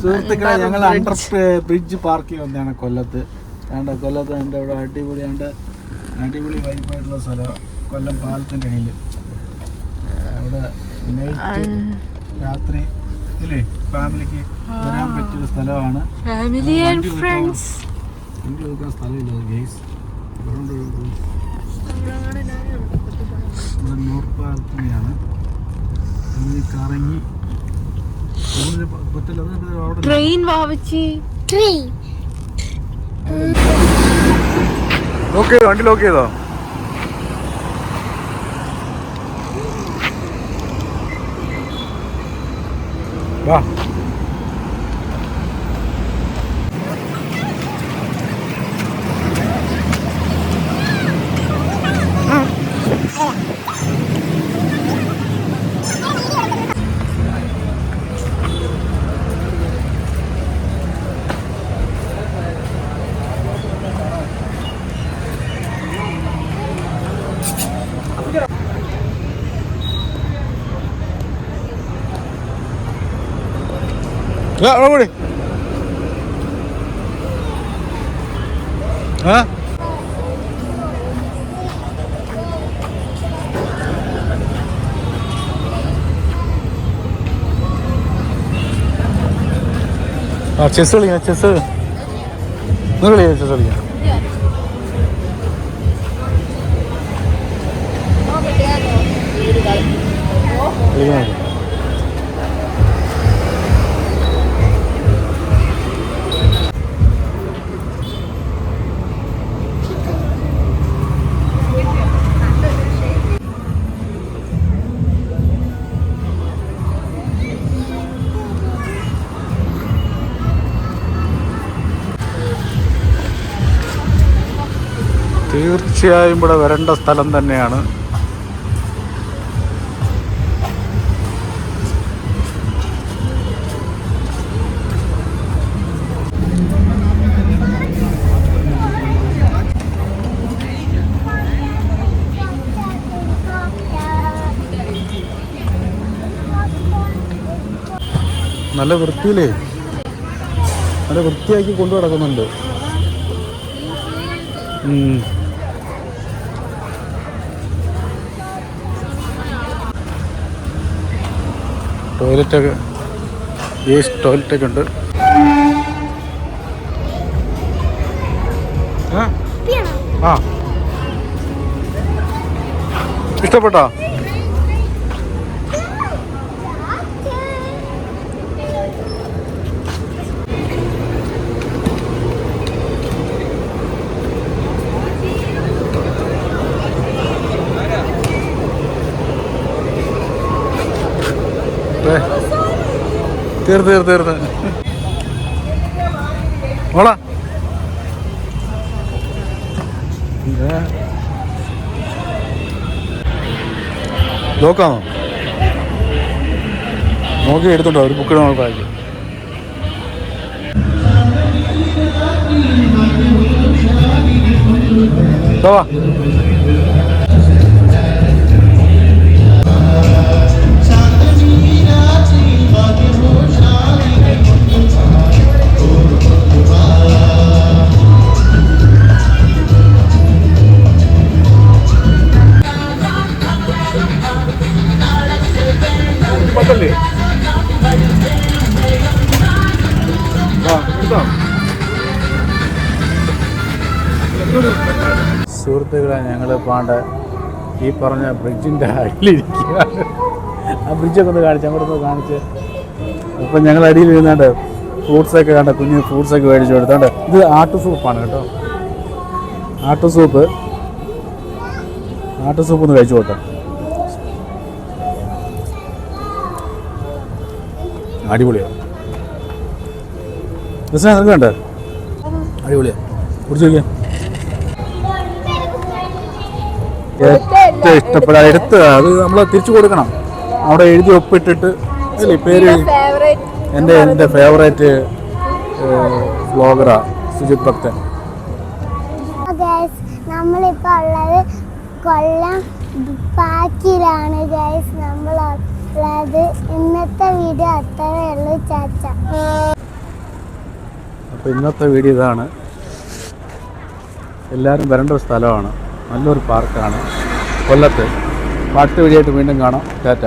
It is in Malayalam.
സുഹൃത്തുക്കളെ, ഞങ്ങൾ അണ്ടർ ബ്രിഡ്ജ് പാർക്കിൽ വന്നതാണ് കൊല്ലത്ത്. കൊല്ലത്ത് എൻ്റെ ഇവിടെ അടിപൊളി വൈബായിട്ടുള്ള സ്ഥലം. കൊല്ലം പാലത്തിൻ്റെ അടിയിൽ അവിടെ രാത്രി ഇല്ലേ ഫാമിലിക്ക് വരാൻ പറ്റിയൊരു സ്ഥലമാണ്. വണ്ടി കൊടുക്കാൻ സ്ഥലമില്ല ഗേസ്. നോർത്ത് പാലത്തിനെയാണ് കറങ്ങി ട്രെയിൻ വാവച്ചി ലോക്ക് ചെയ്തോ? വണ്ടി ലോക്ക് ചെയ്തോ? വാ. അവിടെ ചെസ് കളിക്കാം. ചെസ് കളിക്കാം. ചെസ് കളിക്കാം. തീർച്ചയായും ഇവിടെ വരേണ്ട സ്ഥലം തന്നെയാണ്. നല്ല വൃത്തിയിലേ നല്ല വൃത്തിയാക്കി കൊണ്ടു നടക്കുന്നുണ്ട്. ടോയ്ലറ്റൊക്കെ ടോയ്ലറ്റൊക്കെ ഉണ്ട്. ആ ഇഷ്ടപ്പെട്ടോ? തീർന്ന് മോളാ നോക്കാമോ? നോക്കി എടുത്തുണ്ടോ ഒരു ബുക്കിന് നോക്കാക്കി. വാ സുഹൃത്തുക്കളെ, ഞങ്ങൾ പാണ്ട് ഈ പറഞ്ഞ ബ്രിഡ്ജിൻ്റെ അടിയിലിരിക്കുകയാണ്. ആ ബ്രിഡ്ജൊക്കെ ഒന്ന് കാണിച്ച് അങ്ങോട്ടൊന്ന് കാണിച്ച്. അപ്പം ഞങ്ങൾ അടിയിൽ ഇരുന്നാണ്ട് ഫ്രൂട്ട്സൊക്കെ കണ്ട കുഞ്ഞ് ഫ്രൂട്ട്സൊക്കെ മേടിച്ചു കൊടുത്താണ്ട്. ഇത് ആട്ടു സൂപ്പാണ് കേട്ടോ. ആട്ടു സൂപ്പ് ഒന്ന് കഴിച്ചു കൊടുത്തോ. അടിപൊളിയാണ്. രസമാണ്. നിനക്ക് വേണ്ടേ? അടിപൊളിയാണ്. കുടിച്ചു നോക്കിയാൽ ഏറ്റവും ഇഷ്ടപ്പെടാൻ എടുത്ത് അത് നമ്മൾ തിരിച്ചു കൊടുക്കണം. അവിടെ എഴുതി ഒപ്പിട്ടിട്ട് അല്ലേ പേര്. എൻ്റെ ഫേവറേറ്റ് വ്ളോഗറാ സുജിത് ഭക്തൻ. നമ്മളിപ്പോൾ ഉള്ളത് കൊല്ലം പാക്കിലാണ് ഗൈസ്. നമ്മൾ അതായത് ഇന്നത്തെ വീഡിയോ അത്രയേ ഉള്ളൂ ചാച്ച. അപ്പോൾ ഇന്നത്തെ വീഡിയോ ഇതാണ്. എല്ലാവരും വരേണ്ട ഒരു സ്ഥലമാണ്, നല്ലൊരു പാർക്കാണ് കൊല്ലത്ത്. അടുത്ത വീഡിയോ ആയിട്ട് വീണ്ടും കാണാം. ടാറ്റ.